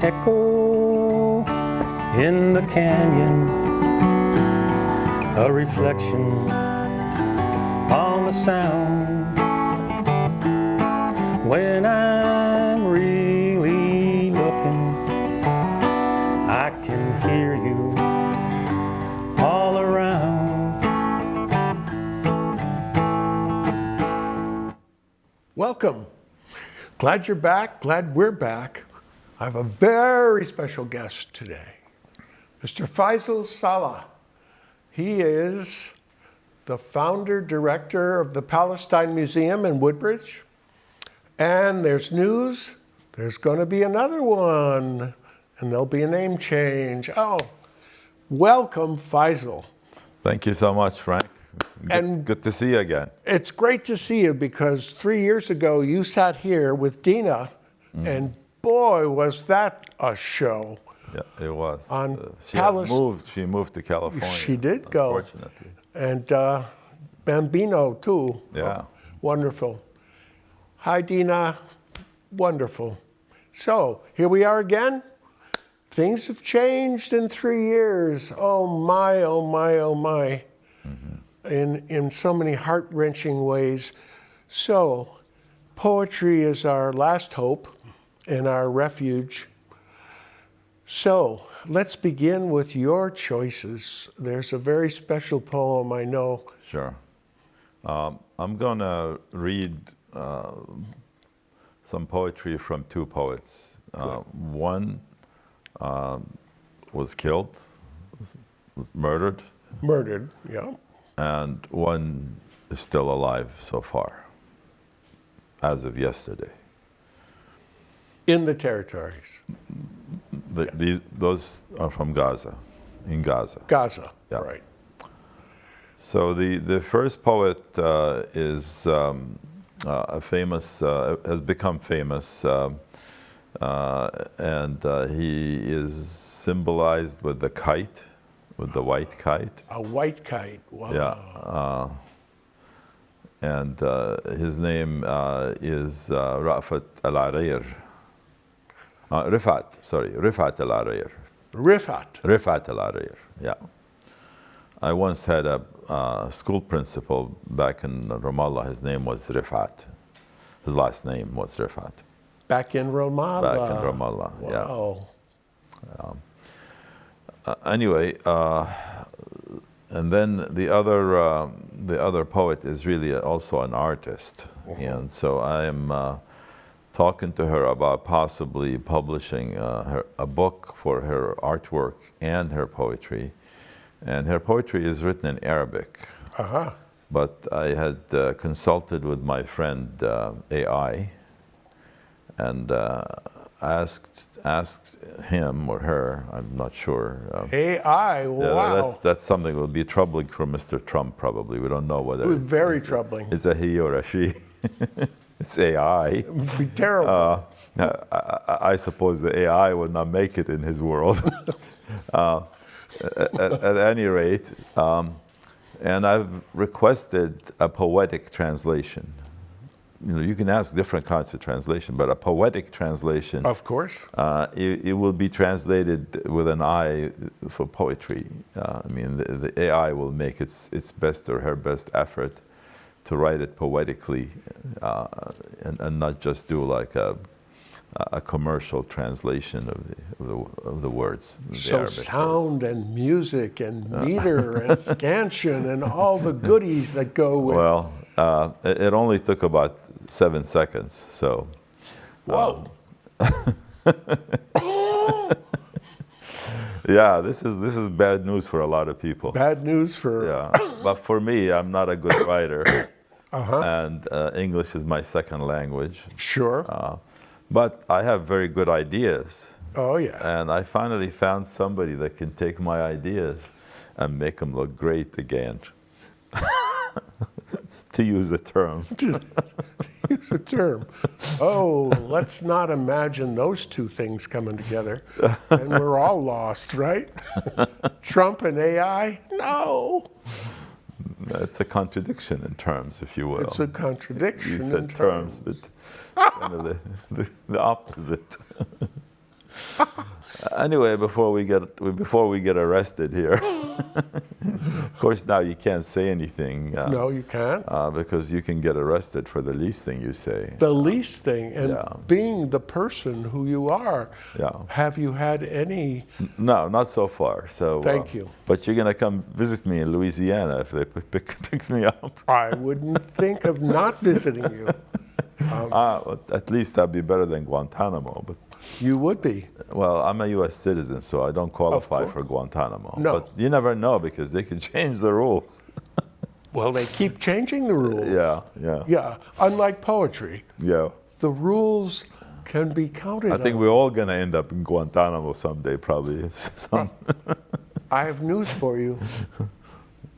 echo in the canyon, a reflection on the sound. When I'm really looking, I can hear you all around. Welcome. Glad you're back. Glad we're back. I have a very special guest today, Mr. Faisal Saleh. He is the founder director of the Palestine Museum in Woodbridge. And there's news, there's going to be another one, and there'll be a name change. Oh, welcome, Faisal. Thank you so much, Frank. Good to see you again. It's great to see you because 3 years ago you sat here with Dina, and boy, was that a show. Yeah, it was. She moved to California. She did go. Unfortunately. And Bambino, too. Yeah. Oh, wonderful. Hi, Dina. Wonderful. So, here we are again. Things have changed in 3 years. Oh, my, oh, my, oh, my. In so many heart-wrenching ways. So, poetry is our last hope and our refuge. So, let's begin with your choices. There's a very special poem, I know. Sure. I'm going to read some poetry from two poets. One was killed, murdered. Murdered, yeah. And one is still alive so far, as of yesterday. In the territories. Those are from Gaza, in Gaza. Gaza, Yeah. right. So the first poet is a famous, has become famous, and he is symbolized with the kite, with the white kite. A white kite, wow. Yeah. And his name is Rafat al-Arir. Rifat al-Arir. Rifat al-Arir, yeah. I once had a school principal back in Ramallah. His name was Rifat. His last name was Rifat. Back in Ramallah. Back in Ramallah, wow. Yeah. Anyway, and then the other poet is really also an artist, and so I am talking to her about possibly publishing a book for her artwork and her poetry. And her poetry is written in Arabic. But I had consulted with my friend AI and asked him or her, I'm not sure. AI, wow. Yeah, that's something that will be troubling for Mr. Trump probably. We don't know whether Very troubling. it's a he or a she. It's AI. It would be terrible. I suppose the AI will not make it in his world. At any rate, and I've requested a poetic translation. You know, you can ask different kinds of translation, but a poetic translation. Of course. It will be translated with an eye for poetry. I mean, the AI will make its best or her best effort to write it poetically, and not just do like a commercial translation of the words. So Arabic sound words. and music and meter and scansion and all the goodies that go with. Well, it only took about 7 seconds. So. Whoa. Yeah, this is bad news for a lot of people. Bad news for. Yeah, but for me, I'm not a good writer, and English is my second language. Sure. But I have very good ideas. Oh yeah. And I finally found somebody that can take my ideas and make them look great again. To use a term. Use a term. Oh, let's not imagine those two things coming together. And we're all lost, right? Trump and AI? No. It's a contradiction in terms, if you will. It's a contradiction You said in terms, but kind of the opposite. Anyway, before we get arrested here, of course now you can't say anything. No, you can't. Because you can get arrested for the least thing you say. The least thing, and yeah. being the person who you are, Yeah. have you had any? No, not so far. So Thank you. But you're gonna come visit me in Louisiana if they pick me up. I wouldn't think of not visiting you. Well, at least that'd be better than Guantanamo. But You would be. well, I'm a U.S. citizen, so I don't qualify for Guantanamo. No. But you never know because they can change the rules. Well, they keep changing the rules. Yeah, yeah, Yeah, unlike poetry, yeah. the rules can be counted I think on. we're all gonna end up in Guantanamo someday, probably. I have news for you.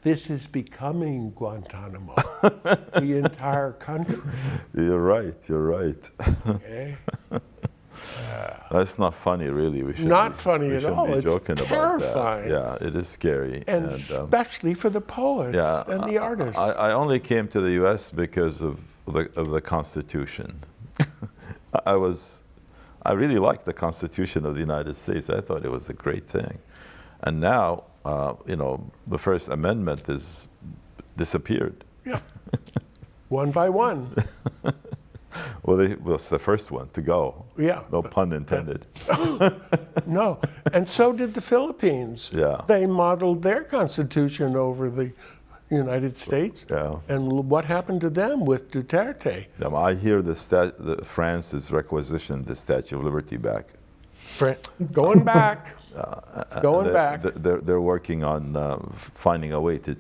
This is becoming Guantanamo, the entire country. You're right. You're right. Okay? That's not funny, really. We should Not funny we at shouldn't all. be It's joking terrifying. about that. Yeah, it is scary. And especially for the poets yeah, and the artists. I only came to the U.S. because of the Constitution. I really liked the Constitution of the United States. I thought it was a great thing. And now, the First Amendment is disappeared. Yeah. One by one. Well, it's the first one to go. Yeah. No pun intended. No. And so did the Philippines. Yeah. They modeled their constitution over the United States. Yeah. And what happened to them with Duterte? I hear that France has requisitioned the Statue of Liberty back. Going back. It's going back. They're working on finding a way to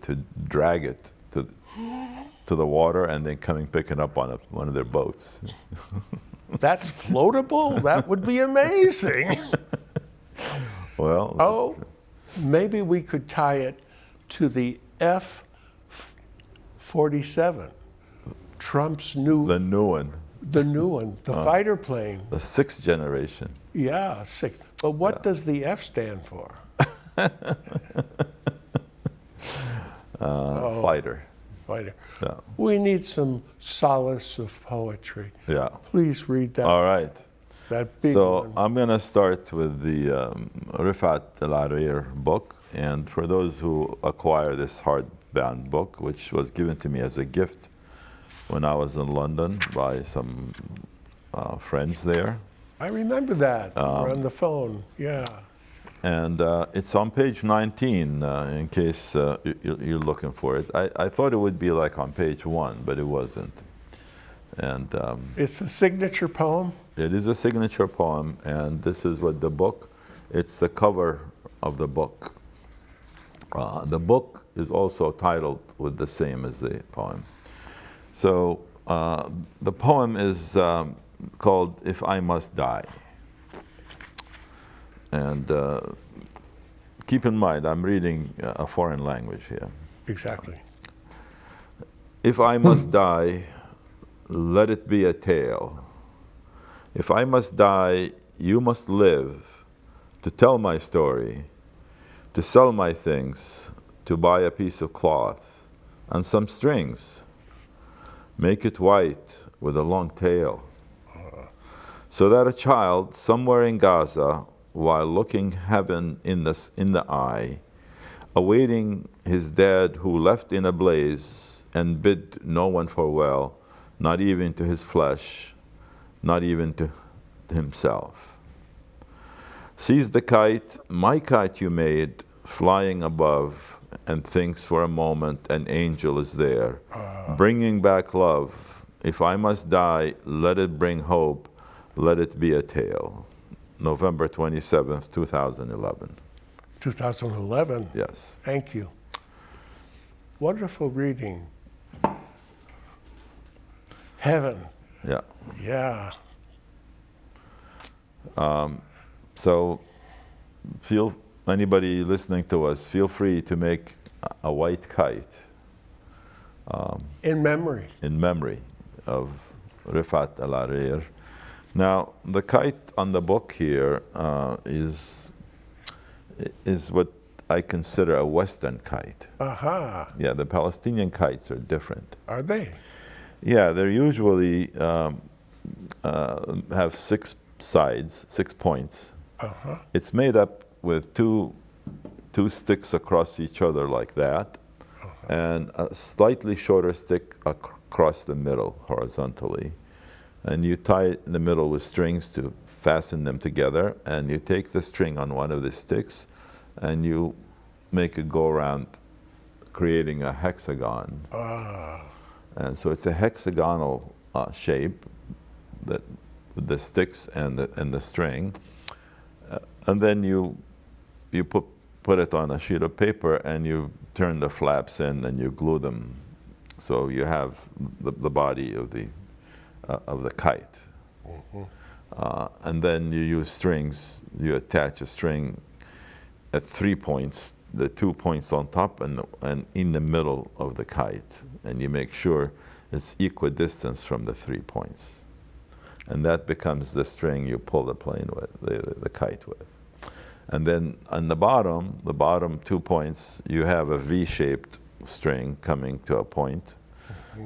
drag it to the water and then picking up on one of their boats. That's floatable? That would be amazing. Well. Oh, maybe we could tie it to the F-47, Trump's new. The new one. The new one, the fighter plane. The 6th generation. Yeah, sick. But what does the F stand for? Fighter. Fighter. Yeah. We need some solace of poetry. Yeah. Please read that. All right. That big So one. I'm going to start with the Rifat El-Arir book. And for those who acquire this hardbound book, which was given to me as a gift when I was in London by some friends there. I remember that. We're on the phone. Yeah. And it's on page 19, in case you're looking for it. I thought it would be like on page 1, but it wasn't. And It's a signature poem. it is a signature poem, and this is what the book, it's the cover of the book. The book is also titled with the same as the poem. So the poem is called If I Must Die. And keep in mind, I'm reading a foreign language here. Exactly. If I must die, let it be a tale. If I must die, you must live to tell my story, to sell my things, to buy a piece of cloth and some strings. Make it white with a long tail, so that a child somewhere in Gaza, while looking heaven in the eye, awaiting his dad who left in a blaze and bid no one farewell, not even to his flesh, not even to himself. Sees the kite, my kite you made, flying above, and thinks for a moment an angel is there, bringing back love. If I must die, let it bring hope, let it be a tale. November 27th, 2011. 2011. Yes. Thank you. Wonderful reading. Heaven. Yeah. Yeah. So anybody listening to us, feel free to make a white kite In memory. in memory of Rifat El-Arir. Now, the kite on the book here is what I consider a Western kite. Aha. Yeah, the Palestinian kites are different. Are they? Yeah, they're usually have 6 sides, 6 points, It's made up with two sticks across each other like that, and a slightly shorter stick across the middle horizontally. And you tie it in the middle with strings to fasten them together, and you take the string on one of the sticks and you make it go around, creating a hexagon. And so it's a hexagonal shape that with the sticks and the string. And then you put it on a sheet of paper and you turn the flaps in and you glue them. So you have the body of the kite. And then you use strings. You attach a string at 3 points, the 2 points on top and in the middle of the kite. And you make sure it's equidistant from the 3 points. And that becomes the string you pull the plane with, the kite with. And then on the bottom 2 points, you have a V-shaped string coming to a point,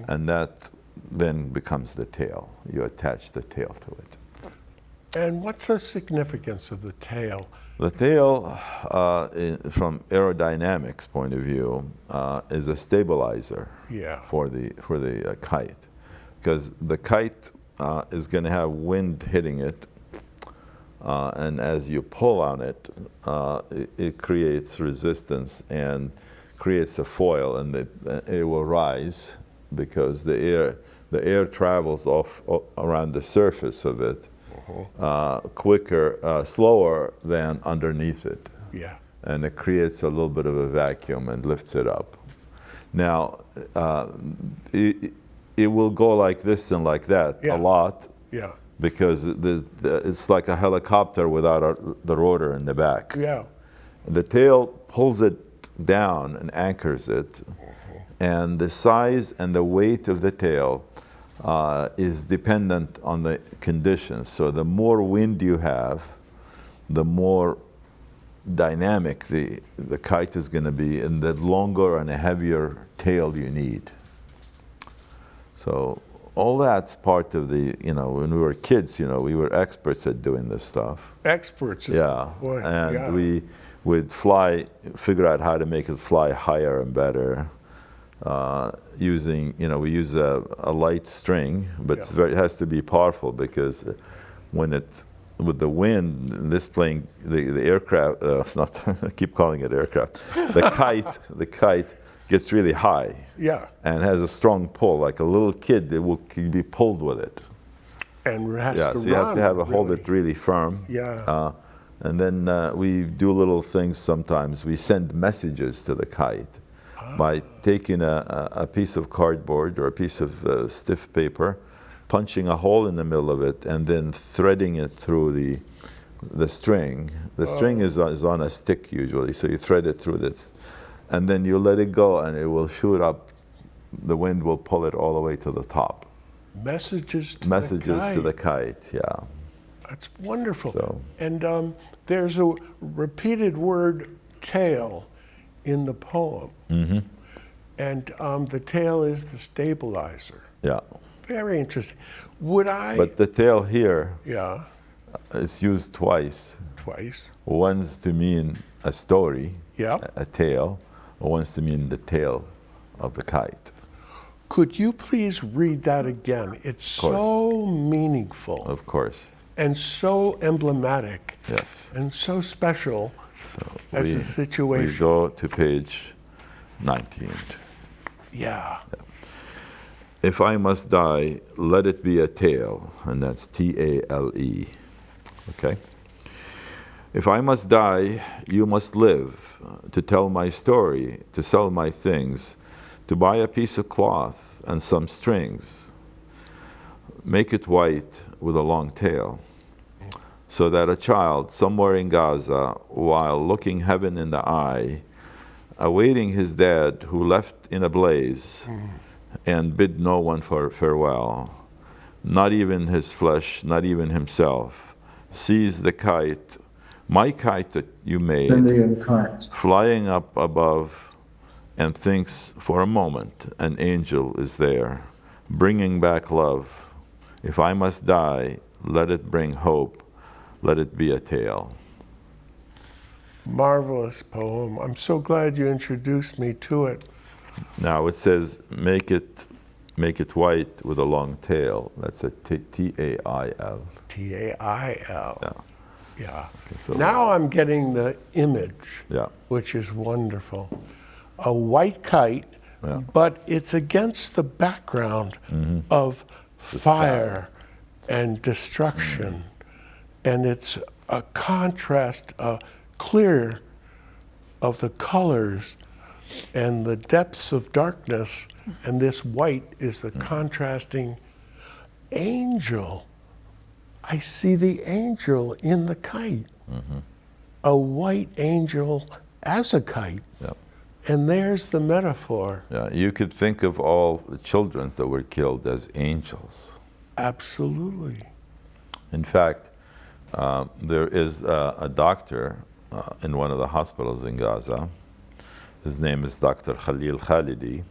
and that then becomes the tail. You attach the tail to it. And what's the significance of the tail? The tail, from aerodynamics point of view, is a stabilizer for the kite, because the kite is going to have wind hitting it, and as you pull on it, it creates resistance and creates a foil, and it will rise because the air travels around the surface of it slower than underneath it. Yeah. And it creates a little bit of a vacuum and lifts it up. Now, it will go like this and like that a lot. Yeah. Because it's like a helicopter without the rotor in the back. Yeah. The tail pulls it down and anchors it. And the size and the weight of the tail is dependent on the conditions. So the more wind you have, the more dynamic the kite is going to be, and the longer and a heavier tail you need. So all that's part of the, when we were kids, we were experts at doing this stuff. Experts. Yeah. Boy, and we would figure out how to make it fly higher and better. Using, we use a light string, but it has to be powerful, because with the wind, this plane, the aircraft, I keep calling it aircraft, the kite gets really high. Yeah. And has a strong pull, like a little kid, it will be pulled with it. And has to so you have to hold it really firm. Yeah. And then we do little things sometimes. We send messages to the kite by taking a piece of cardboard or a piece of stiff paper, punching a hole in the middle of it, and then threading it through the string. The string is on a stick usually, so you thread it through this, and then you let it go, and it will shoot up. The wind will pull it all the way to the top. Messages to the kite, yeah. That's wonderful. So. And there's a repeated word, tail, in the poem. Mm-hmm. And the tail is the stabilizer. Yeah. Very interesting. But the tail here, it's used twice. Once to mean a story, a tale, or once to mean the tail of the kite. Could you please read that again? It's so meaningful. Of course. And so emblematic. Yes. And so special as a situation. We go to page 19. Yeah. If I must die, let it be a tale, and that's T-A-L-E. Okay? If I must die, you must live, to tell my story, to sell my things, to buy a piece of cloth and some strings. Make it white with a long tail, so that a child somewhere in Gaza, while looking heaven in the eye, awaiting his dad who left in a blaze and bid no one farewell, not even his flesh, not even himself, sees the kite, my kite that you made, flying up above, and thinks for a moment an angel is there, bringing back love. If I must die, let it bring hope, let it be a tale. Marvelous poem. I'm so glad you introduced me to it. Now it says, make it white with a long tail. That's a T-A-I-L. T-A-I-L. Yeah. Yeah. So- Now I'm getting the image, Yeah. which is wonderful. A white kite, Yeah. but it's against the background of fire and destruction. And it's a contrast, clear of the colors and the depths of darkness. And this white is the contrasting angel. I see the angel in the kite. A white angel as a kite. Yeah. And there's the metaphor. Yeah. You could think of all the children that were killed as angels. Absolutely. In fact, there is a doctor in one of the hospitals in Gaza. His name is Dr. Khalil Khalidi.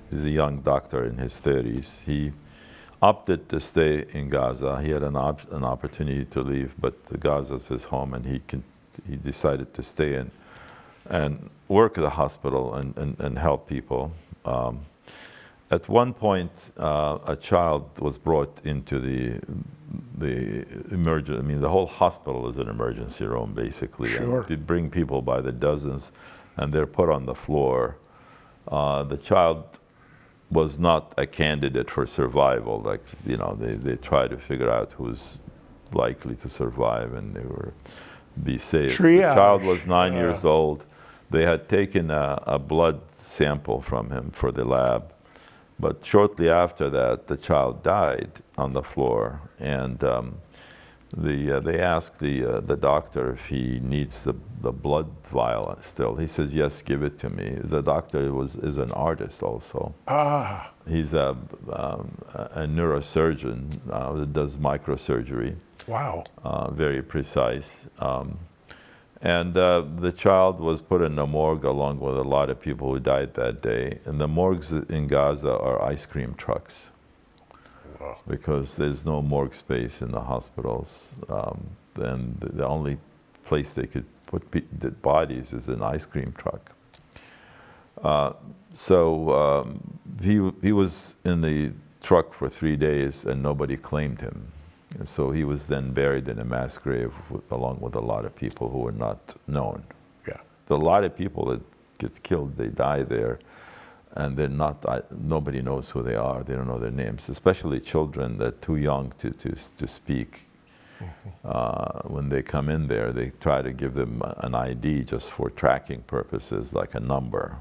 He's a young doctor in his 30s. He opted to stay in Gaza. He had an opportunity to leave, but Gaza is his home, and he decided to stay in and work at the hospital and help people. At one point, a child was brought into the emergency. I mean, the whole hospital is an emergency room, basically. Sure. And they bring people by the dozens, and they're put on the floor. The child was not a candidate for survival. Like, you know, they try to figure out who's likely to survive, and they were be saved. Triage. The child was 9 years old. They had taken a blood sample from him for the lab. But shortly after that, the child died on the floor, and they asked the doctor if he needs the blood vial still. He says, yes, give it to me. The doctor is an artist also. Ah, He's a neurosurgeon that does microsurgery, wow. very precise. And the child was put in the morgue along with a lot of people who died that day. And the morgues in Gaza are ice cream trucks. Wow. Because there's no morgue space in the hospitals. And the only place they could put dead bodies is an ice cream truck. So he was in the truck for 3 days and nobody claimed him. And so he was then buried in a mass grave along with a lot of people who were not known. Yeah. A lot of people that get killed, they die there, and they're not. Nobody knows who they are. They don't know their names, especially children that are too young to speak. When they come in there, they try to give them an ID just for tracking purposes, like a number.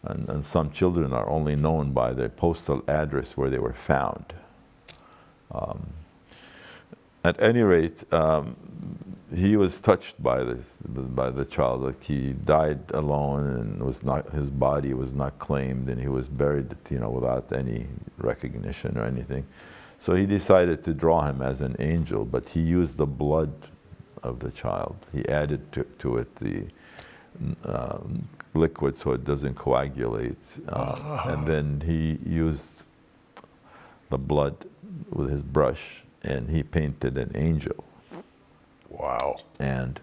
And some children are only known by their postal address where they were found. At any rate, he was touched by the child. Like, he died alone, and his body was not claimed, and he was buried, you know, without any recognition or anything. So he decided to draw him as an angel, but he used the blood of the child. He added to it the liquid so it doesn't coagulate, and then he used the blood with his brush, and he painted an angel. Wow. And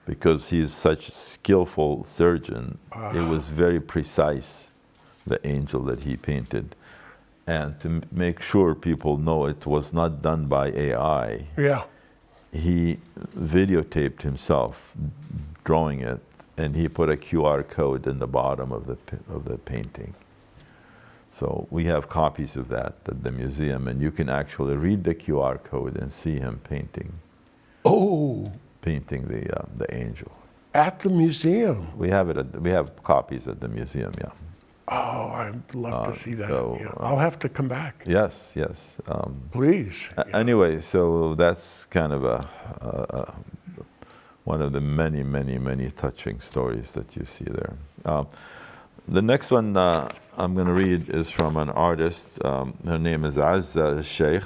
because he's such a skillful surgeon, it was very precise, the angel that he painted. And to make sure people know it was not done by AI, Yeah. he videotaped himself drawing it, and he put a QR code in the bottom of the painting. So we have copies of that at the museum, and you can actually read the QR code and see him painting the angel. At the museum. We have copies at the museum. Yeah. Oh, I'd love to see that. so, Yeah. I'll have to come back. Yes. Yes. Please. Anyway, so that's kind of one of the many, many, many touching stories that you see there. The next one I'm going to read is from an artist. Her name is Azza Sheikh.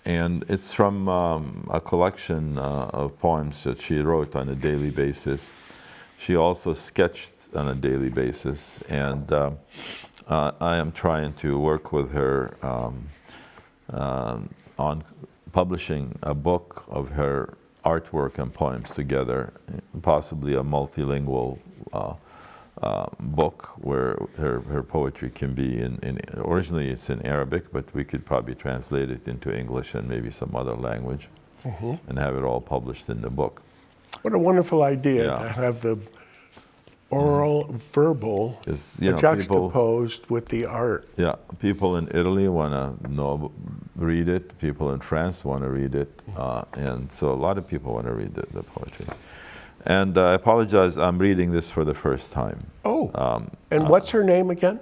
And it's from a collection of poems that she wrote on a daily basis. She also sketched on a daily basis. And I am trying to work with her on publishing a book of her artwork and poems together, possibly a multilingual book where her poetry can be originally it's in Arabic, but we could probably translate it into English and maybe some other language and have it all published in the book. What a wonderful idea Yeah. to have the oral, verbal You know, juxtaposed with the art. Yeah, people in Italy want to read it. People in France want to read it, and so a lot of people want to read the poetry. And I apologize, I'm reading this for the first time. Oh, and what's her name again?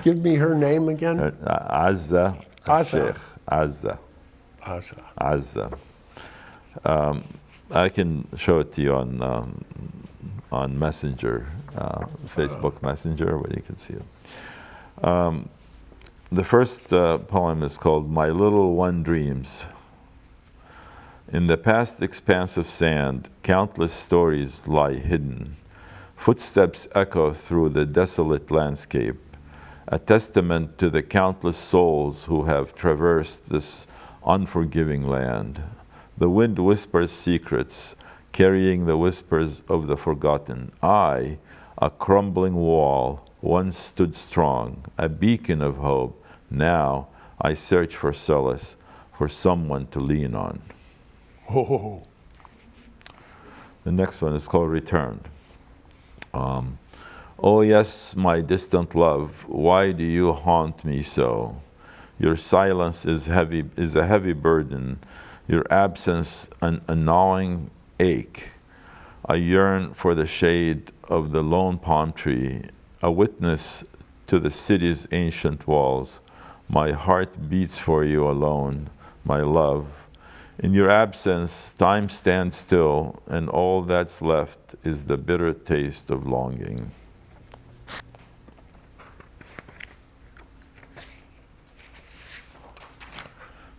Give me her name again. Azza Azza. Sheikh. Azza. Azza. Azza. I can show it to you on Messenger, Facebook Messenger, where you can see it. The first poem is called My Little One Dreams. In the past expanse of sand, countless stories lie hidden. Footsteps echo through the desolate landscape, a testament to the countless souls who have traversed this unforgiving land. The wind whispers secrets, carrying the whispers of the forgotten. I, a crumbling wall, once stood strong, a beacon of hope. Now I search for solace, for someone to lean on. Oh. The next one is called Return. Oh yes, my distant love, why do you haunt me so? Your silence is a heavy burden, your absence a gnawing ache. I yearn for the shade of the lone palm tree, a witness to the city's ancient walls. My heart beats for you alone, my love. In your absence, time stands still, and all that's left is the bitter taste of longing.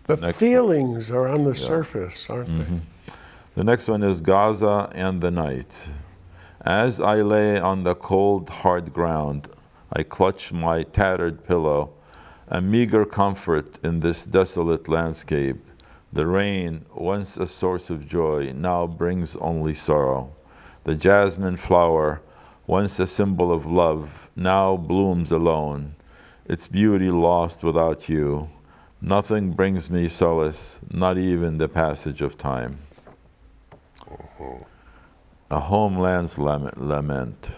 The feelings are on the surface, aren't they? The next one is Gaza and the Night. As I lay on the cold, hard ground, I clutch my tattered pillow, a meager comfort in this desolate landscape. The rain, once a source of joy, now brings only sorrow. The jasmine flower, once a symbol of love, now blooms alone, its beauty lost without you. Nothing brings me solace, not even the passage of time. A homeland's lament.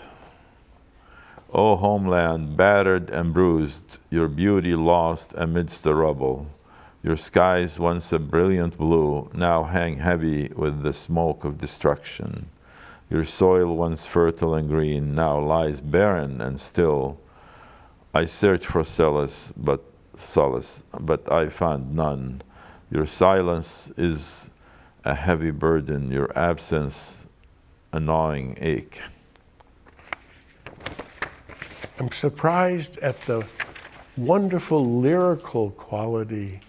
O homeland, battered and bruised, your beauty lost amidst the rubble. Your skies, once a brilliant blue, now hang heavy with the smoke of destruction. Your soil, once fertile and green, now lies barren and still. I search for solace, but I found none. Your silence is a heavy burden, your absence a gnawing ache. I'm surprised at the wonderful lyrical quality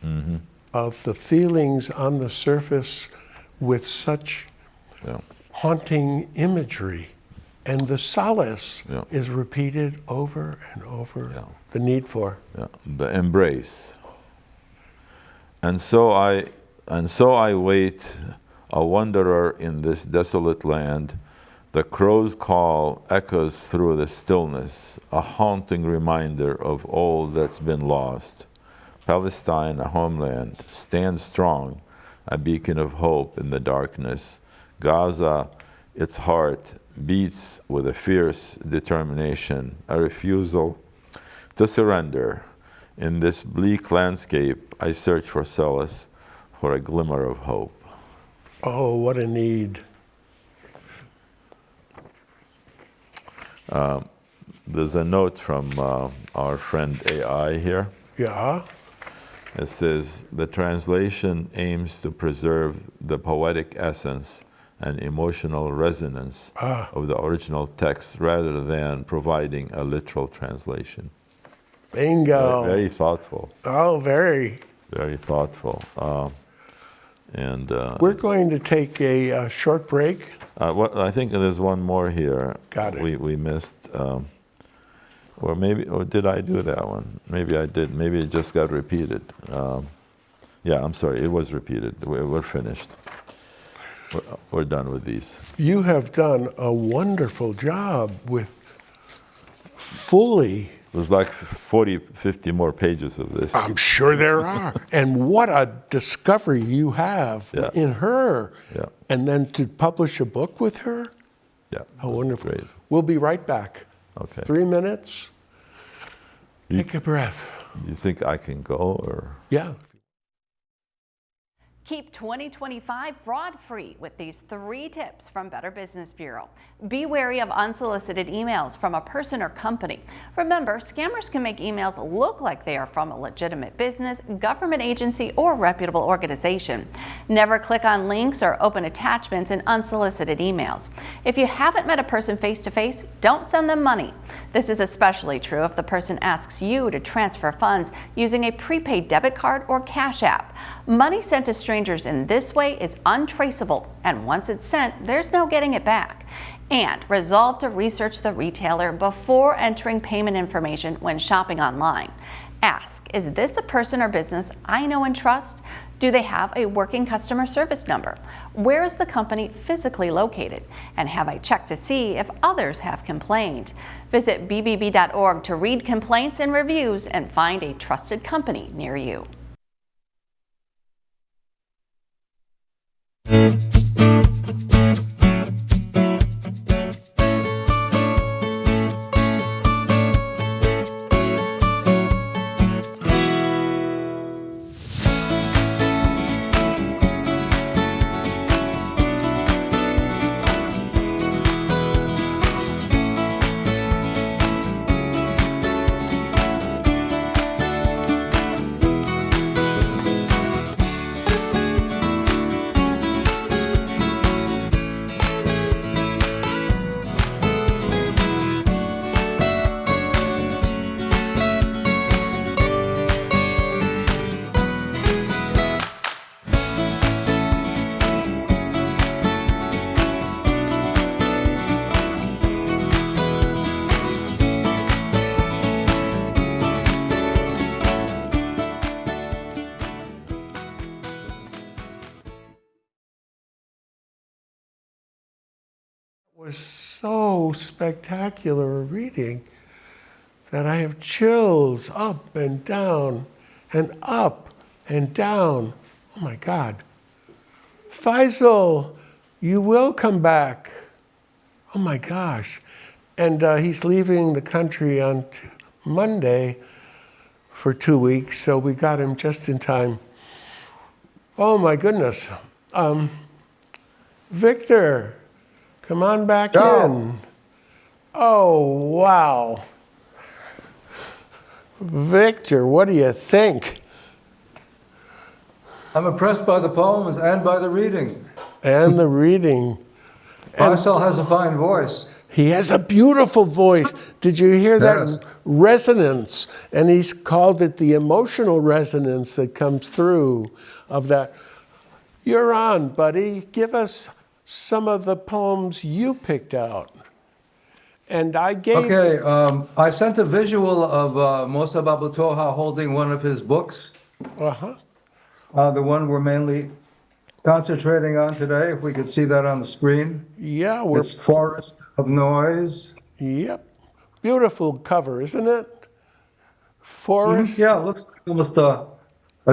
of the feelings on the surface with such haunting imagery. And the solace is repeated over and over. The need for. The embrace. And so I wait, a wanderer in this desolate land. The crow's call echoes through the stillness, a haunting reminder of all that's been lost. Palestine, a homeland, stands strong, a beacon of hope in the darkness. Gaza, its heart, beats with a fierce determination, a refusal to surrender. In this bleak landscape, I search for solace, for a glimmer of hope. Oh, what a need. There's a note from our friend AI here. Yeah. It says, the translation aims to preserve the poetic essence and emotional resonance of the original text rather than providing a literal translation. Bingo. Very thoughtful. Oh, very. Very thoughtful. We're going to take a short break. I think there's one more here. Got it. We missed, or did I do that one? Maybe I did. Maybe it just got repeated. Yeah, I'm sorry. It was repeated. We're finished. we're done with these. You have done a wonderful job with fully. There's like 40, 50 more pages of this. I'm sure there are. And what a discovery you have Yeah. in her. Yeah. And then to publish a book with her? Yeah. How wonderful. Great. We'll be right back. Okay. 3 minutes. You- Take a breath. You think I can go, or? Yeah. Keep 2025 fraud-free with these 3 tips from Better Business Bureau. Be wary of unsolicited emails from a person or company. Remember, scammers can make emails look like they are from a legitimate business, government agency, or reputable organization. Never click on links or open attachments in unsolicited emails. If you haven't met a person face-to-face, don't send them money. This is especially true if the person asks you to transfer funds using a prepaid debit card or Cash App. Money sent to strangers in this way is untraceable, and once it's sent, there's no getting it back. And resolve to research the retailer before entering payment information when shopping online. Ask, is this a person or business I know and trust? Do they have a working customer service number? Where is the company physically located? And have I checked to see if others have complained? Visit bbb.org to read complaints and reviews and find a trusted company near you. Was so spectacular a reading that I have chills up and down and up and down. Oh my God. Faisal, you will come back. Oh my gosh. And he's leaving the country on Monday for 2 weeks, so we got him just in time. Oh my goodness. Victor, come on back in. Oh, wow. Victor, what do you think? I'm impressed by the poems and by the reading. And the reading. Faisal has a fine voice. He has a beautiful voice. Did you hear that Yes. resonance? And he's called it the emotional resonance that comes through of that. You're on, buddy. Give us some of the poems you picked out. And I gave... Okay, I sent a visual of Mosa Babu Toha holding one of his books, Uh-huh. the one we're mainly concentrating on today, if we could see that on the screen. Yeah, we're... It's Forest of Noise. Yep. Beautiful cover, isn't it? Forest. Yeah, it looks like almost a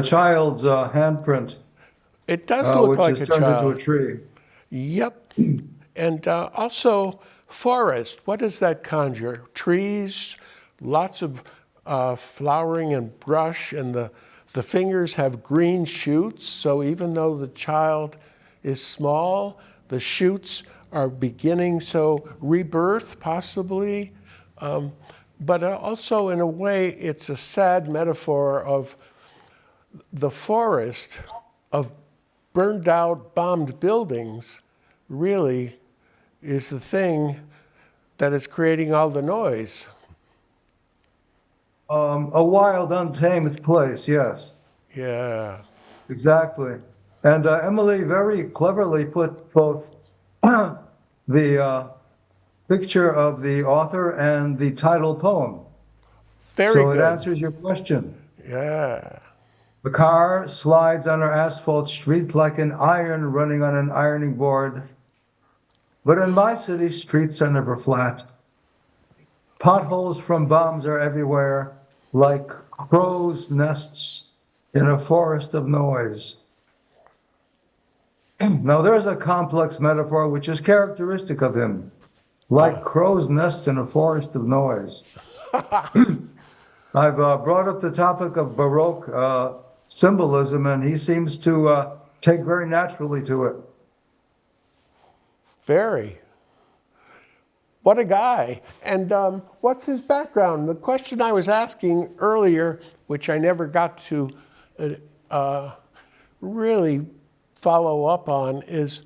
child's handprint, It does look which like is a turned child. into a tree. Yep. And also, forest, what does that conjure? Trees, lots of flowering and brush, and the fingers have green shoots, so even though the child is small, the shoots are beginning, so rebirth possibly. But also, in a way, it's a sad metaphor of the forest of burned out, bombed buildings really is the thing that is creating all the noise. A wild, untamed place, yes. Yeah. Exactly. And Emily very cleverly put both the picture of the author and the title poem. Very so good. it answers your question. Yeah. The car slides on an asphalt street like an iron running on an ironing board. But in my city, streets are never flat. Potholes from bombs are everywhere, like crows' nests in a forest of noise. Now, there's a complex metaphor which is characteristic of him, like crow's nests in a forest of noise. I've brought up the topic of Baroque symbolism, and he seems to take very naturally to it. Very. What a guy. And what's his background? The question I was asking earlier, which I never got to really follow up on, is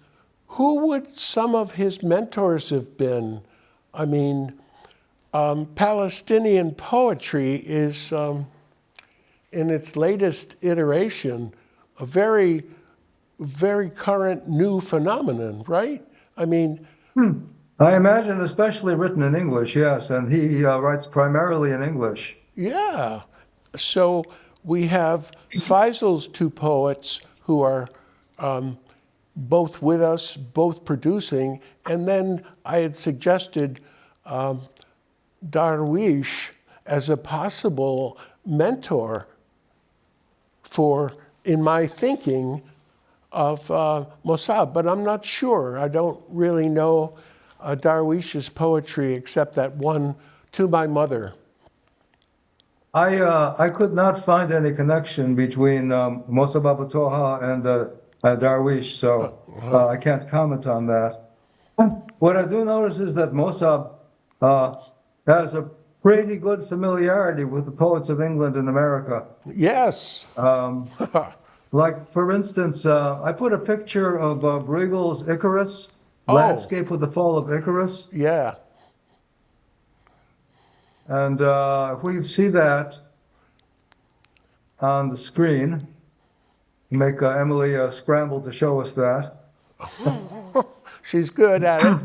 who would some of his mentors have been? I mean, Palestinian poetry is, in its latest iteration, a very, very current new phenomenon, right? I mean, I imagine especially written in English, yes, and he writes primarily in English. yeah. So we have Faisal's two poets who are both with us, both producing, and then I had suggested Darwish as a possible mentor for, in my thinking, of Mossab, but I'm not sure. I don't really know Darwish's poetry except that one, To My Mother. I could not find any connection between Mossab Abu Toha and Darwish, so I can't comment on that. What I do notice is that Mossab has a pretty good familiarity with the poets of England and America. Yes. Like, for instance, I put a picture of Bruegel's Icarus, landscape with the fall of Icarus. Yeah. And if we can see that on the screen, make Emily scramble to show us that. She's good at it.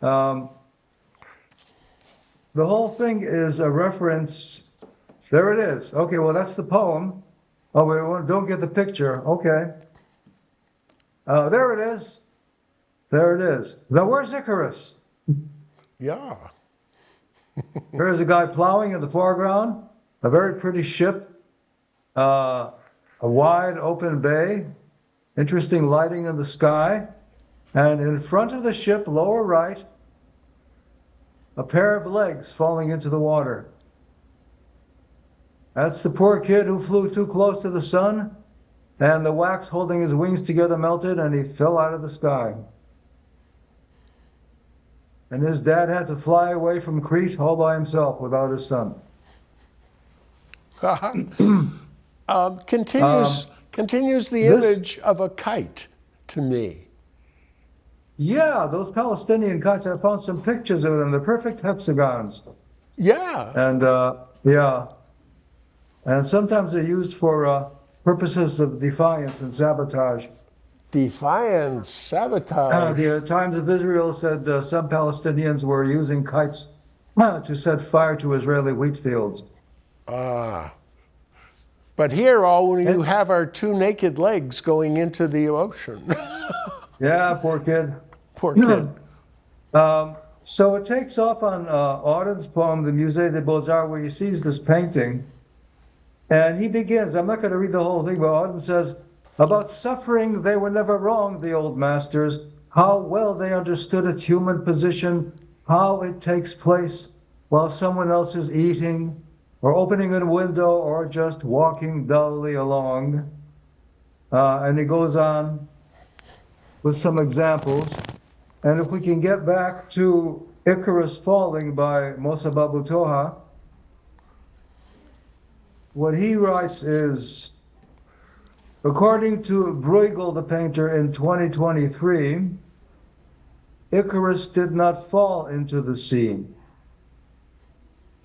The whole thing is a reference. There it is. Okay, well, that's the poem. Oh, we don't get the picture. Okay. There it is. There it is. Now, where's Icarus? Yeah. There's a guy plowing in the foreground, a very pretty ship, a wide open bay, interesting lighting in the sky, and in front of the ship, lower right, a pair of legs falling into the water. That's the poor kid who flew too close to the sun, and the wax holding his wings together melted, and he fell out of the sky. And his dad had to fly away from Crete all by himself without his son. Continues the image of a kite to me. Yeah, those Palestinian kites, I found some pictures of them. They're perfect hexagons. Yeah. And yeah. And sometimes they're used for purposes of defiance and sabotage. Defiance, sabotage. The Times of Israel said some Palestinians were using kites to set fire to Israeli wheat fields. But here, you have our two naked legs going into the ocean. Yeah, poor kid. Poor kid. So it takes off on Auden's poem, the Musée des Beaux-Arts, where he sees this painting. And he begins, I'm not going to read the whole thing, but Auden says, about suffering, they were never wrong, the old masters. How well they understood its human position, how it takes place while someone else is eating, or opening a window, or just walking dully along. And he goes on with some examples. And if we can get back to Icarus Falling by Mossab Abu Toha, what he writes is, according to Bruegel, the painter, in 2023, Icarus did not fall into the sea.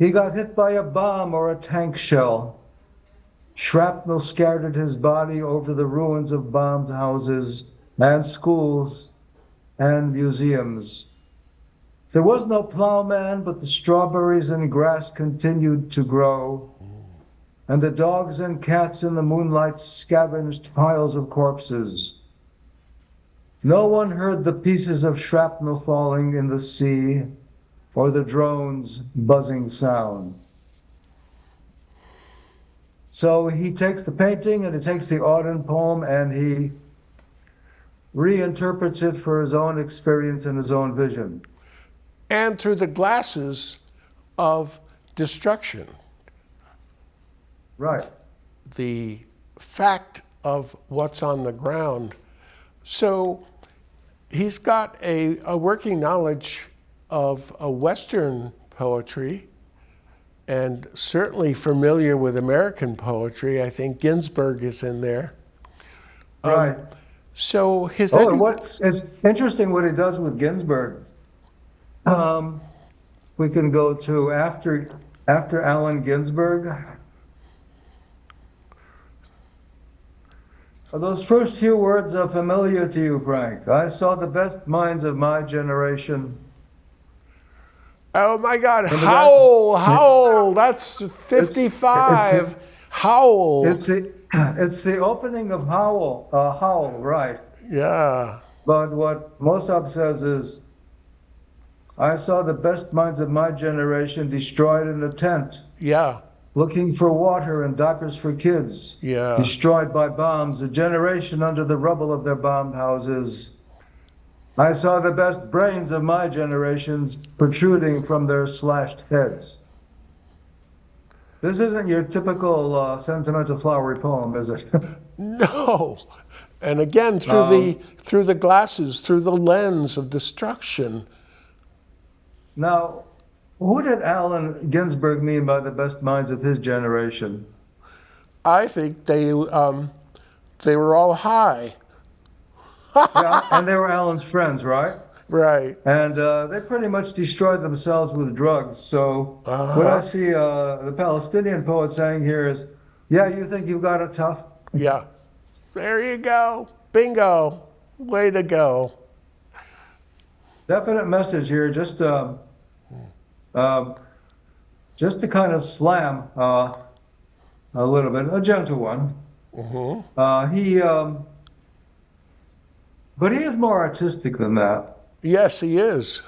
He got hit by a bomb or a tank shell. Shrapnel scattered his body over the ruins of bombed houses and schools and museums. There was no plowman, but the strawberries and grass continued to grow. and the dogs and cats in the moonlight scavenged piles of corpses. No one heard the pieces of shrapnel falling in the sea or the drone's buzzing sound. So he takes the painting and he takes the Auden poem and he reinterprets it for his own experience and his own vision. And through the glasses of destruction. Right. The fact of what's on the ground. So he's got a working knowledge of a Western poetry and certainly familiar with American poetry. I think Ginsberg is in there. Right. So his it's interesting what he does with Ginsberg. We can go to after Allen Ginsberg. Those first few words are familiar to you, Frank. I saw the best minds of my generation. Oh my God, Howl, that's 55. It's Howl. It's the opening of Howl, right. Yeah. But what Mossab says is, I saw the best minds of my generation destroyed in a tent. Yeah. Looking for water and diapers for kids. Yeah. Destroyed by bombs, a generation under the rubble of their bombed houses. I saw the best brains of my generations protruding from their slashed heads. This isn't your typical sentimental flowery poem, is it? No. And again, through the glasses, through the lens of destruction. Now, who did Allen Ginsberg mean by the best minds of his generation? I think they were all high. Yeah, and they were Allen's friends, right? Right. And they pretty much destroyed themselves with drugs. So what I see the Palestinian poet saying here is, yeah, you think you've got it tough? Yeah. There you go. Bingo. Way to go. Definite message here, just to kind of slam a little bit, a gentle one. Mm-hmm. But he is more artistic than that. Yes, he is.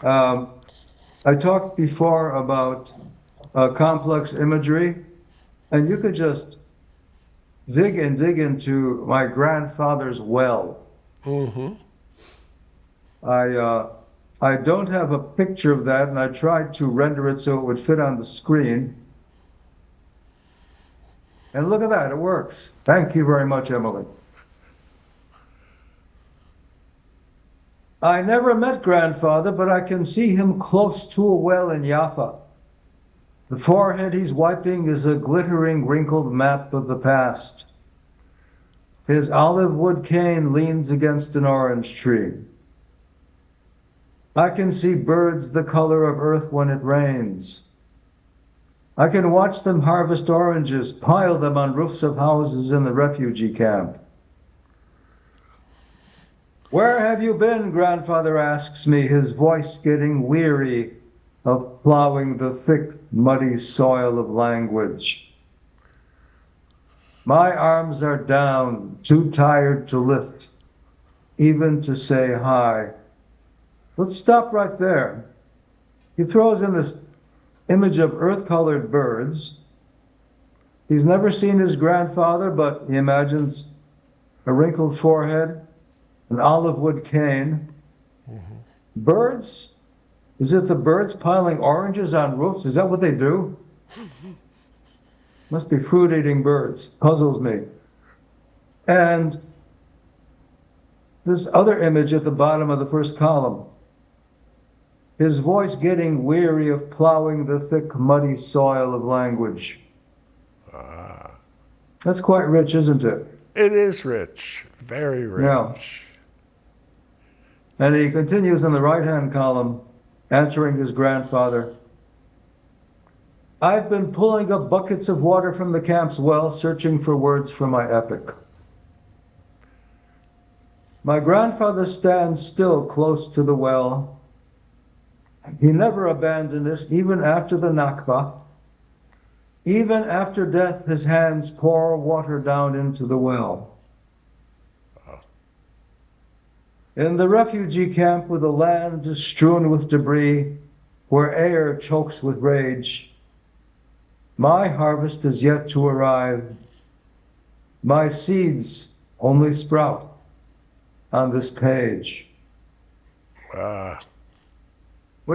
I talked before about complex imagery, and you could just dig into my grandfather's well. Mm-hmm. I don't have a picture of that, and I tried to render it so it would fit on the screen. And look at that, it works. Thank you very much, Emily. I never met grandfather, but I can see him close to a well in Jaffa. The forehead he's wiping is a glittering, wrinkled map of the past. His olive wood cane leans against an orange tree. I can see birds the color of earth when it rains. I can watch them harvest oranges, pile them on roofs of houses in the refugee camp. Where have you been, grandfather asks me, his voice getting weary of plowing the thick, muddy soil of language. My arms are down, too tired to lift, even to say hi. Let's stop right there. He throws in this image of earth-colored birds. He's never seen his grandfather, but he imagines a wrinkled forehead, an olive wood cane. Mm-hmm. Birds? Is it the birds piling oranges on roofs? Is that what they do? Must be fruit-eating birds. Puzzles me. And this other image at the bottom of the first column. His voice getting weary of plowing the thick, muddy soil of language. That's quite rich, isn't it? It is rich. Very rich. Yeah. And he continues in the right-hand column, answering his grandfather. I've been pulling up buckets of water from the camp's well, searching for words for my epic. My grandfather stands still close to the well. He never abandoned it, even after the Nakba. Even after death, his hands pour water down into the well. In the refugee camp with the land strewn with debris, where air chokes with rage, my harvest is yet to arrive. My seeds only sprout on this page. What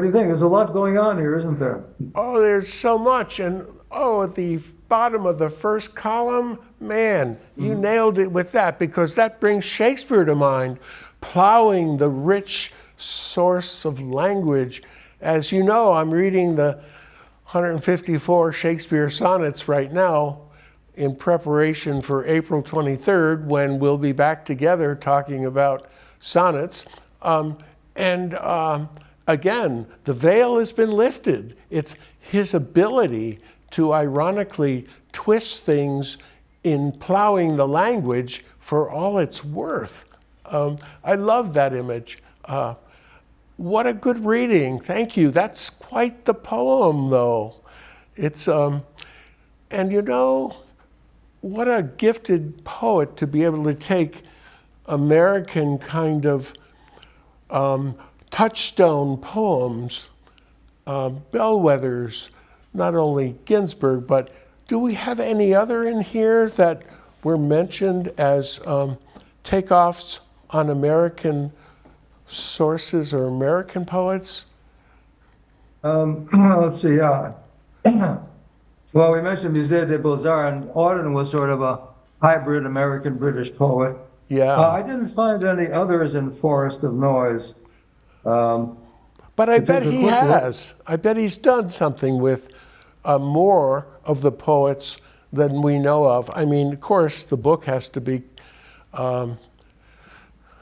do you think? There's a lot going on here, isn't there? Oh, there's so much. And oh, at the bottom of the first column, man, you nailed it with that, because that brings Shakespeare to mind, plowing the rich source of language. As you know, I'm reading the 154 Shakespeare sonnets right now in preparation for April 23rd, when we'll be back together talking about sonnets. Again, the veil has been lifted. It's his ability to ironically twist things in plowing the language for all it's worth. I love that image. What a good reading. Thank you. That's quite the poem, though. It's, and you know, what a gifted poet to be able to take American kind of touchstone poems, bellwethers, not only Ginsberg, but do we have any other in here that were mentioned as takeoffs on American sources or American poets? Let's see. Well, we mentioned Musée des Beaux-Arts, and Auden was sort of a hybrid American-British poet. Yeah. I didn't find any others in Forest of Noise. But I bet he has. I bet he's done something with more of the poets than we know of. I mean, of course, the book has to be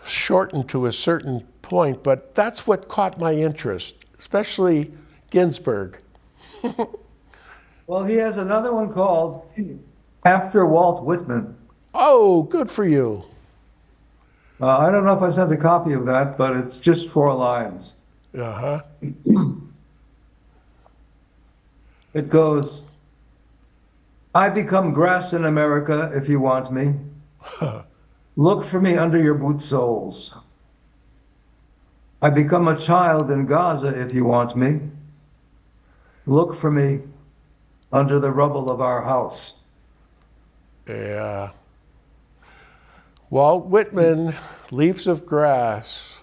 shortened to a certain point, but that's what caught my interest, especially Ginsberg. Well, he has another one called After Walt Whitman. Oh, good for you. I don't know if I sent a copy of that, but it's just 4 lines. Uh-huh. It goes, I become grass in America if you want me. Look for me under your boot soles. I become a child in Gaza if you want me. Look for me under the rubble of our house. Yeah. Walt Whitman, Leaves of Grass.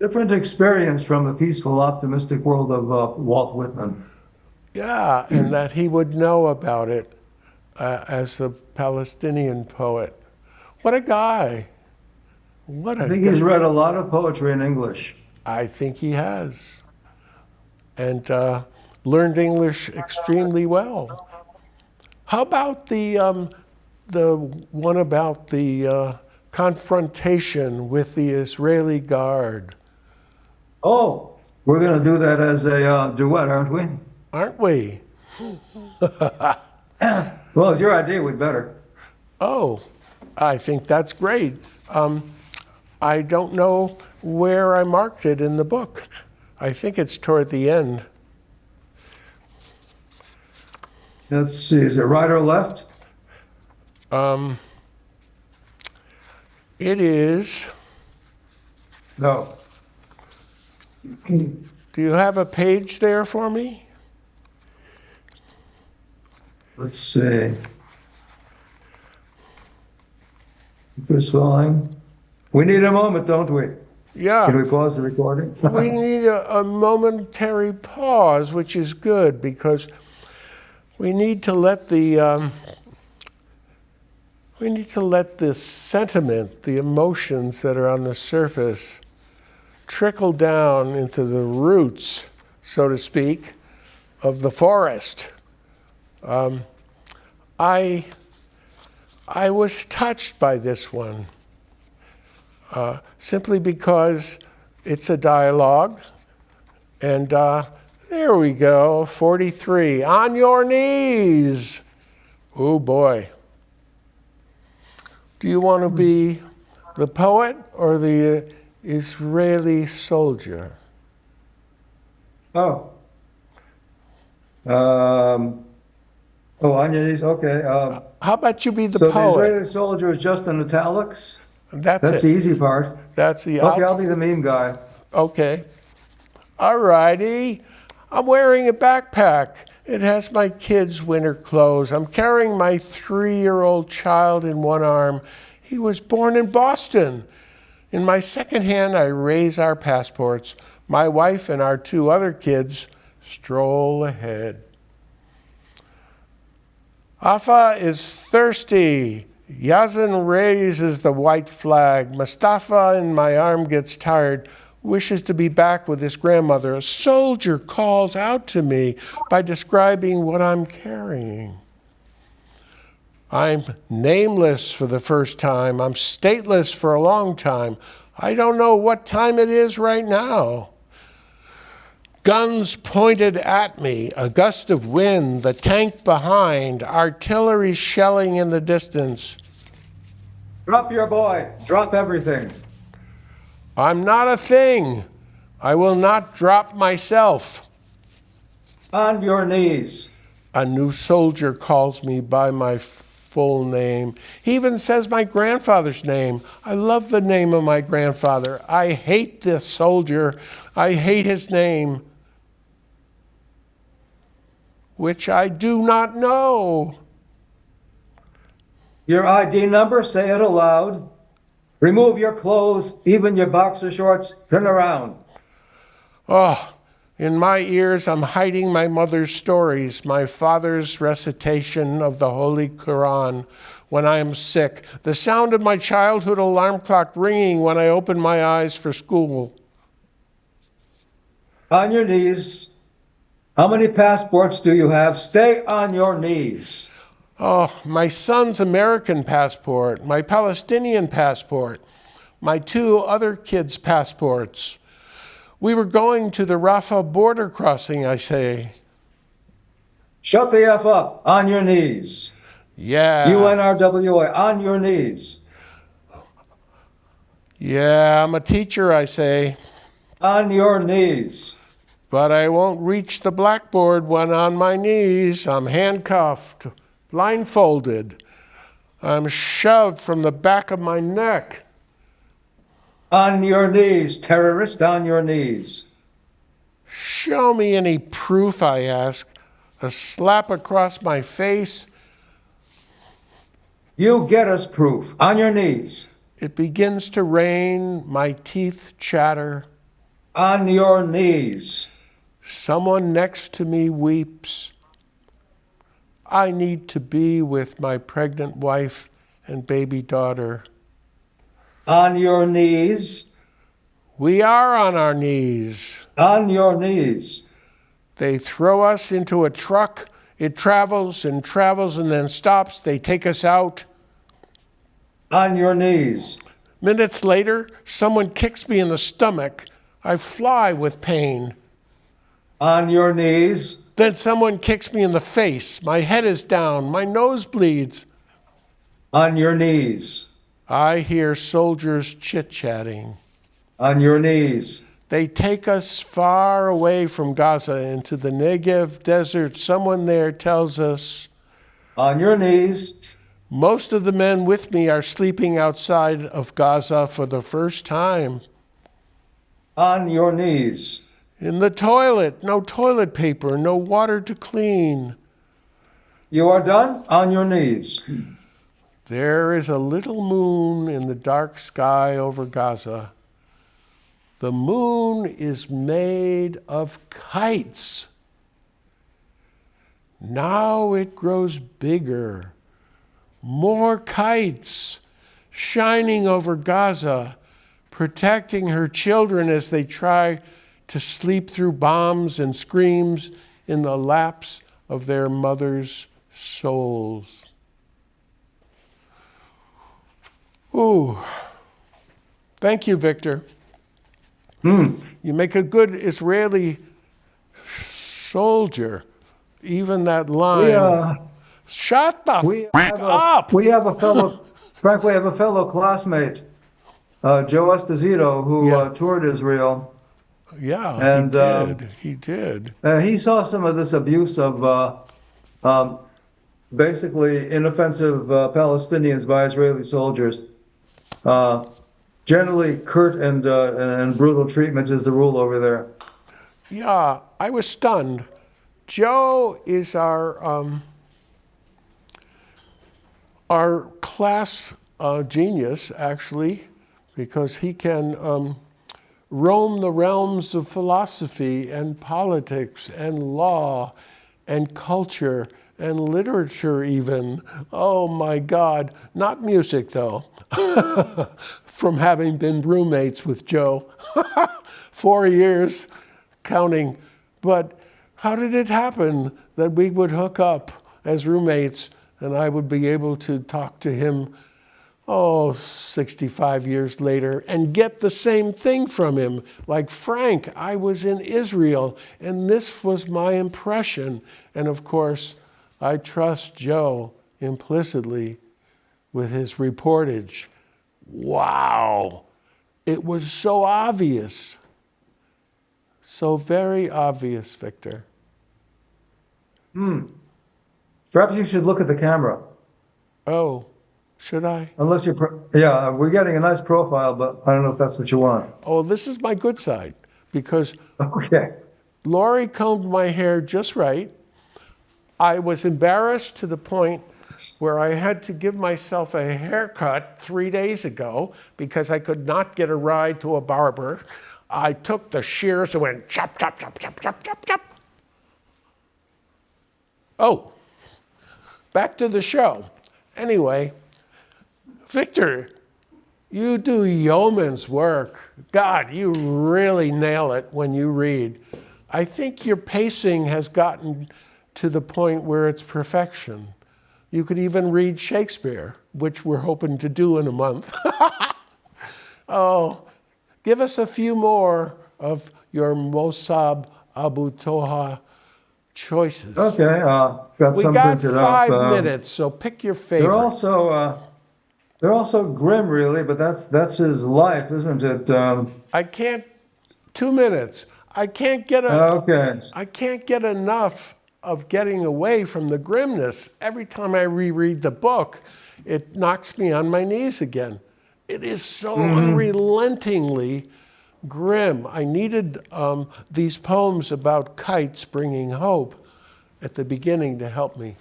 Different experience from the peaceful, optimistic world of Walt Whitman. Yeah, and that he would know about it as a Palestinian poet. What a guy. What a I think guy. he's read a lot of poetry in English. I think he has. And learned English extremely well. How about the one about the confrontation with the Israeli guard? Oh, we're going to do that as a duet, aren't we? Aren't we? Well, it's your idea, we'd better. Oh, I think that's great. I don't know where I marked it in the book. I think it's toward the end. Let's see, is it right or left? It is. No. Do you have a page there for me? Let's see. First line. We need a moment, don't we? Yeah. Can we pause the recording? We need a momentary pause, which is good because we need to let the sentiment, the emotions that are on the surface, trickle down into the roots, so to speak, of the forest. I was touched by this one simply because it's a dialogue, and there we go, 43, on your knees. Oh boy. Do you want to be the poet or the Israeli soldier? Oh. Oh, on your knees. Okay. How about you be the So the poet? Israeli soldier is just in italics. That's That's it. the easy part. That's the Okay, I'll be the meme guy. Okay. All righty. I'm wearing a backpack. It has my kids' winter clothes. I'm carrying my 3-year-old child in one arm. He was born in Boston. In my second hand, I raise our passports. My wife and our 2 other kids stroll ahead. Afa is thirsty. Yazan raises the white flag. Mustafa in my arm gets tired, wishes to be back with his grandmother. A soldier calls out to me by describing what I'm carrying. I'm nameless for the first time. I'm stateless for a long time. I don't know what time it is right now. Guns pointed at me, a gust of wind, the tank behind, artillery shelling in the distance. Drop your boy. Drop everything. I'm not a thing. I will not drop myself. On your knees. A new soldier calls me by my full name. He even says my grandfather's name. I love the name of my grandfather. I hate this soldier. I hate his name, which I do not know. Your ID number, say it aloud. Remove your clothes, even your boxer shorts. Turn around. Oh, in my ears, I'm hiding my mother's stories, my father's recitation of the Holy Quran when I am sick, the sound of my childhood alarm clock ringing when I open my eyes for school. On your knees. How many passports do you have? Stay on your knees. Oh, my son's American passport, my Palestinian passport, my 2 other kids' passports. We were going to the Rafah border crossing, I say. Shut the F up. On your knees. Yeah. UNRWA. On your knees. Yeah, I'm a teacher, I say. On your knees. But I won't reach the blackboard when on my knees. I'm handcuffed, blindfolded. I'm shoved from the back of my neck. On your knees, terrorist, on your knees. Show me any proof, I ask. A slap across my face. You get us proof. On your knees. It begins to rain. My teeth chatter. On your knees. Someone next to me weeps. I need to be with my pregnant wife and baby daughter. On your knees. We are on our knees. On your knees. They throw us into a truck. It travels and travels and then stops. They take us out. On your knees. Minutes later, someone kicks me in the stomach. I fly with pain. On your knees. Then someone kicks me in the face. My head is down. My nose bleeds. On your knees. I hear soldiers chit-chatting. On your knees. They take us far away from Gaza into the Negev desert. Someone there tells us, On your knees. most of the men with me are sleeping outside of Gaza for the first time. On your knees. In the toilet, no toilet paper, no water to clean. You are done? On your knees. There is a little moon in the dark sky over Gaza. The moon is made of kites. Now it grows bigger. More kites shining over Gaza, protecting her children as they try to sleep through bombs and screams in the laps of their mothers' souls. Ooh. Thank you, Victor. You make a good Israeli soldier. Even that line. Shut the fuck up! We have a fellow, Frank, we have a fellow classmate, Joe Esposito, who toured Israel. Yeah, And he did. He saw some of this abuse of basically inoffensive Palestinians by Israeli soldiers. Generally, curt and brutal treatment is the rule over there. Yeah, I was stunned. Joe is our class genius, actually, because he can roam the realms of philosophy and politics and law and culture and literature even. Oh my God, not music though, from having been roommates with Joe. 4 years counting. But how did it happen that we would hook up as roommates and I would be able to talk to him, 65 years later and get the same thing from him? Like, Frank, I was in Israel and this was my impression. And of course, I trust Joe implicitly with his reportage. Wow, it was so obvious. So very obvious, Victor. Perhaps you should look at the camera. Oh, should I? Unless you're, yeah, we're getting a nice profile, but I don't know if that's what you want. Oh, this is my good side, because Okay. Lori combed my hair just right. I was embarrassed to the point where I had to give myself a haircut 3 days ago because I could not get a ride to a barber. I took the shears and went chop, chop, chop, chop, chop, chop, chop. Oh, back to the show. Anyway, Victor, you do yeoman's work. God, you really nail it when you read. I think your pacing has gotten to the point where it's perfection. You could even read Shakespeare, which we're hoping to do in a month. Oh, give us a few more of your Mossab Abu Toha choices. Okay, got We some got printed 5 up. minutes, so pick your favorite. They're also grim, really, but that's his life, isn't it? I can't, 2 minutes. I can't get Okay. I can't get enough of getting away from the grimness. Every time I reread the book, it knocks me on my knees again. It is so unrelentingly grim. I needed these poems about kites bringing hope at the beginning to help me.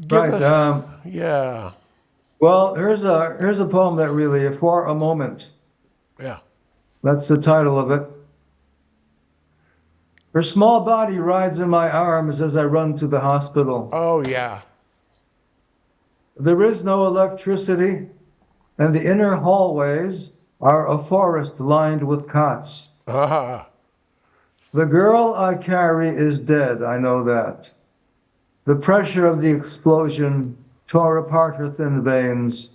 Right. Yeah, Well, here's a poem that really, For a Moment. yeah. That's the title of it. Her small body rides in my arms as I run to the hospital. Oh, yeah. There is no electricity, and the inner hallways are a forest lined with cots. Ah, The girl I carry is dead, I know that. The pressure of the explosion tore apart her thin veins.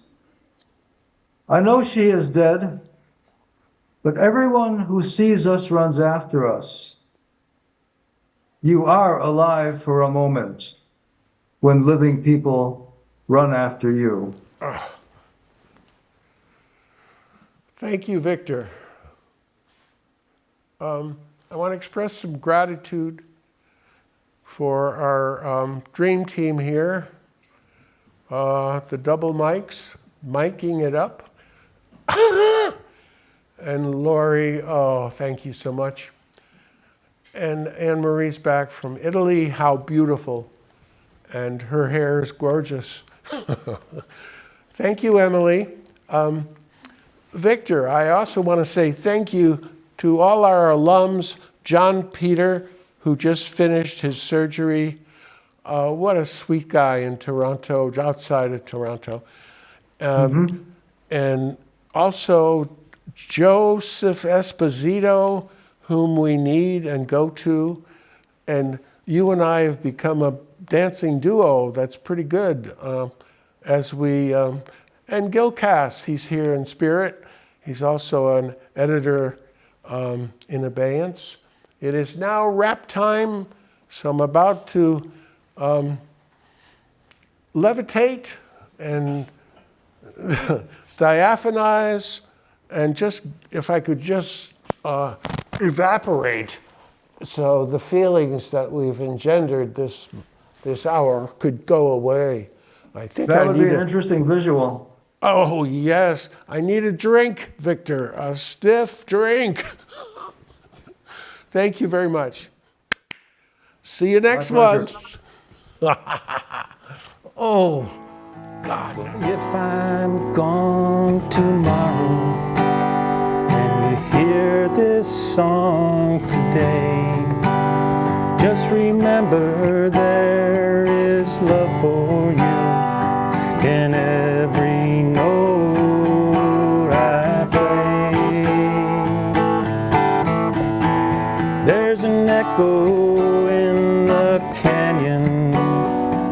I know she is dead, but everyone who sees us runs after us. You are alive for a moment when living people run after you. thank you, Victor. I want to express some gratitude for our dream team here, the double mics, miking it up. And Lori, oh, thank you so much. And Anne-Marie's back from Italy, how beautiful. And her hair is gorgeous. Thank you, Emily. Victor, I also want to say thank you to all our alums, John Peter, who just finished his surgery. What a sweet guy in Toronto, outside of Toronto. And also Joseph Esposito, whom we need and go to. And you and I have become a dancing duo that's pretty good as we, and Gil Cass, he's here in spirit. He's also an editor in abeyance. It is now wrap time, so I'm about to levitate and diaphanize, and just, if I could just evaporate, so the feelings that we've engendered this this hour could go away. I think That I would need be an a, interesting visual. oh yes, I need a drink, Victor, a stiff drink. Thank you very much. See you next pleasure. month. Oh, God. If I'm gone tomorrow and you hear this song today, just remember there is love for you in every note I play. There's an echo in the canyon,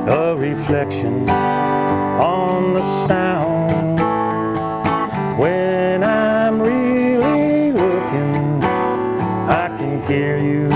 a reflection on the sound. When I'm really looking, I can hear you